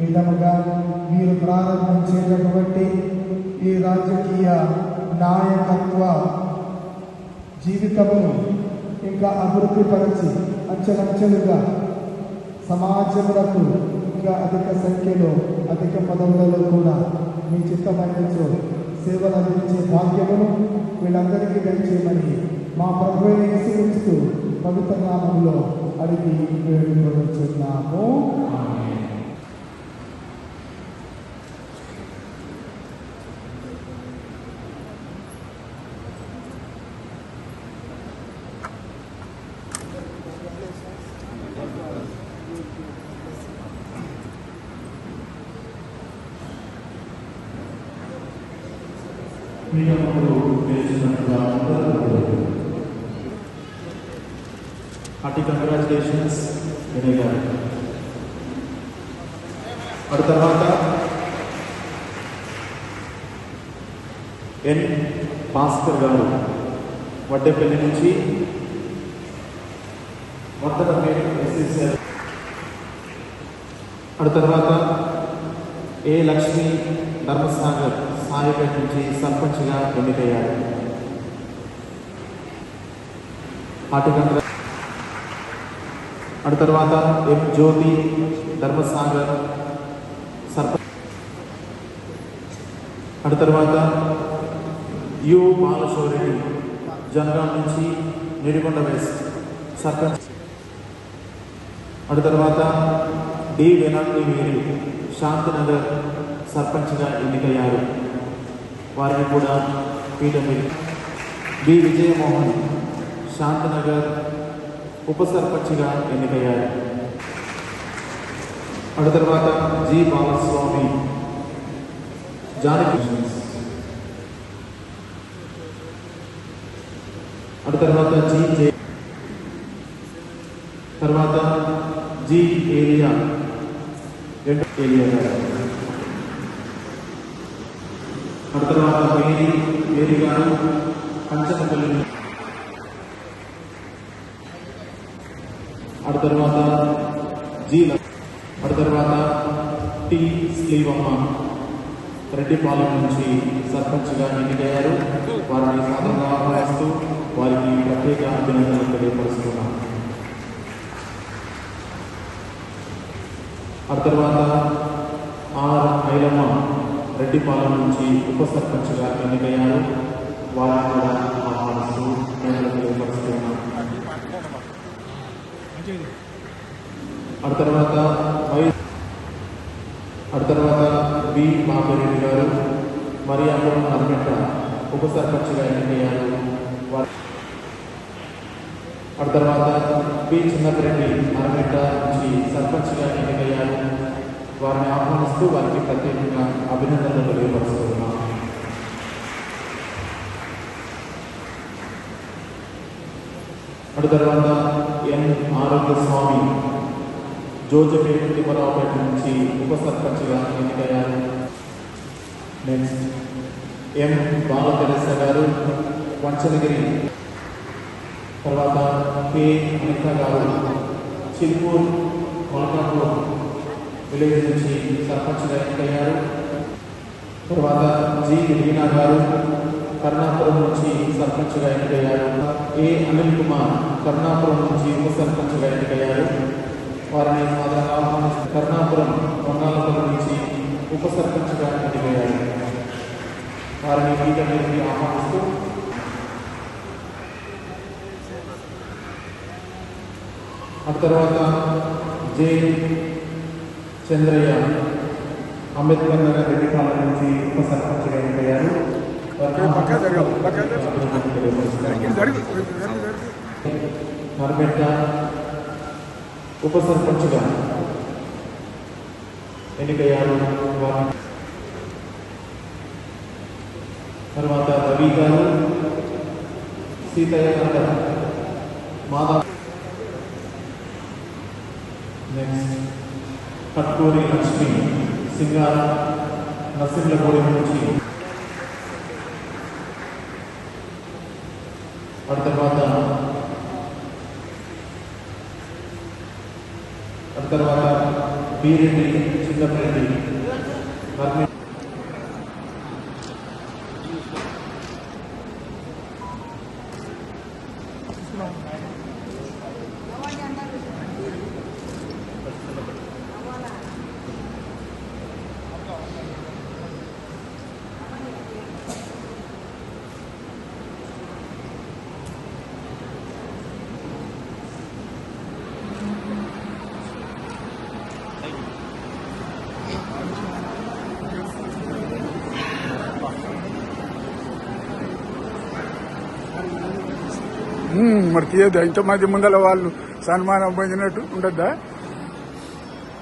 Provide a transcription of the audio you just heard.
విధముగా మీరు ప్రారంభించేటటువంటి ఈ రాజకీయ నాయకత్వ జీవితము ఇంకా అభివృద్ధి పరిచి అంచెలంచెలుగా సమాజములకు ఇంకా అధిక సంఖ్యలో అధిక పదవులలో కూడా మీ చిత్తమైనచో సేవలు అందించే భాగ్యమును వీళ్ళందరికీ దయచేయమని మా ప్రభువైన యేసుక్రీస్తు పవిత్ర నామములో అడిగి వేడుకొనుచున్నాము. Hearty congratulations, Vinay garu. और తర్వాత ఎన్ భాస్కర్ గారు వడ్డేపల్లి నుంచి మొదట పేరు ఎస్ఎస్ఎల్. और తర్వాత ఏ లక్ష్మి ధర్మసాగర్ సాయిపేట నుంచి సర్పంచ్గా ఎన్నికయ్యారు. తర్వాత ఎం జ్యోతి ధర్మసాగర్ సర్పంచ్. తర్వాత యు బాలశౌరెడ్డి జనగాం నుంచి నిడిగొండ వెస్ట్ సర్పంచ్. తర్వాత డి వేలాంటి వీరి శాంతినగర్ సర్పంచ్గా ఎన్నికయ్యారు. వారిని కూడా పీఠం మీద. బి విజయమోహన్ శాంతినగర్ ఉప సర్పంచ్గా ఎన్నికయ్యారు. తర్వాత జి బాలస్వామి జానకి. తర్వాత జి జే. తర్వాత జి ఏరియా ఏరియా గారు. తర్వాత మేరీ గారు కంచనపల్లి. తర్వాత జి. తర్వాత టి శ్రీవమ్మ రెడ్డిపాలెం నుంచి సర్పంచ్గా ఎన్నికయ్యారు. వారిని సాధారణంగా ఆహ్వానిస్తూ వారికి ప్రత్యేక అభినందనలు తెలియపరుస్తున్నాం. తర్వాత ఆర్ ఐలమ్మ రెడ్డిపాలెం నుంచి ఉప సర్పంచ్గా ఎన్నికయ్యారు. వారిని కూడా ఆహ్వానిస్తూ తెలియపరుస్తున్నాం. తర్వాత బి మాధురెడ్డి గారు మరియాపురం అర్మెట్ట ఉప సర్పంచ్గా ఎన్నికయ్యారు. తర్వాత పి చిన్నపరెడ్డి అర్మెట్ట నుంచి సర్పంచ్గా ఎన్నికయ్యారు. వారిని ఆహ్వానిస్తూ వారికి ప్రత్యేకంగా అభినందనలు తెలియపరుస్తున్నాం. తర్వాత ఎన్ ఆరోగ్య స్వామి జోజపేట తిమ్మరావుపేట నుంచి ఉప సర్పంచ్గా ఎన్నికయ్యారు. నెక్స్ట్ ఎం బాలతెరస గారు వంచనగిరి. తర్వాత కె అనిత గారు చిల్పూర్ మల్కాపూర్ విలేజ్ నుంచి సర్పంచ్గా ఎన్నికయ్యారు. తర్వాత జి రీనా గారు కర్ణాపురం నుంచి సర్పంచ్గా ఎన్నికయ్యారు. ఏ అనిల్ కుమార్ కర్ణాపురం నుంచి ఉప సర్పంచ్గా ఎన్నికయ్యారు. వారిని సాధారణంగా ఆహ్వానిస్తూ కర్ణాపురం బంగాళపల్లి నుంచి ఉప సర్పంచ్గా ఎన్నికయ్యారు. వారిని పీఠం మీదకి ఆహ్వానిస్తూ తర్వాత జె చంద్రయ్య అంబేద్కర్ నగర్ రెడ్డిపాలెం నుంచి ఉప సర్పంచ్గా ఎన్నికయ్యారు. నర్మెట్ట ఉప సర్పంచ్గా ఎన్నికయ్యారు. తర్వాత రవి గారు సీతయ్య నగర్ మాధవ్. నెక్స్ట్ కట్కూరి లక్ష్మి సింగారం నర్సింగ్లగూడె నుంచి. తర్వాత బీరెడ్డి చిన్నపల్లి పర్మి మరి తీయద్దా ఇంతమంది ముందల వాళ్ళు సన్మానం పొందినట్టు ఉండద్దా?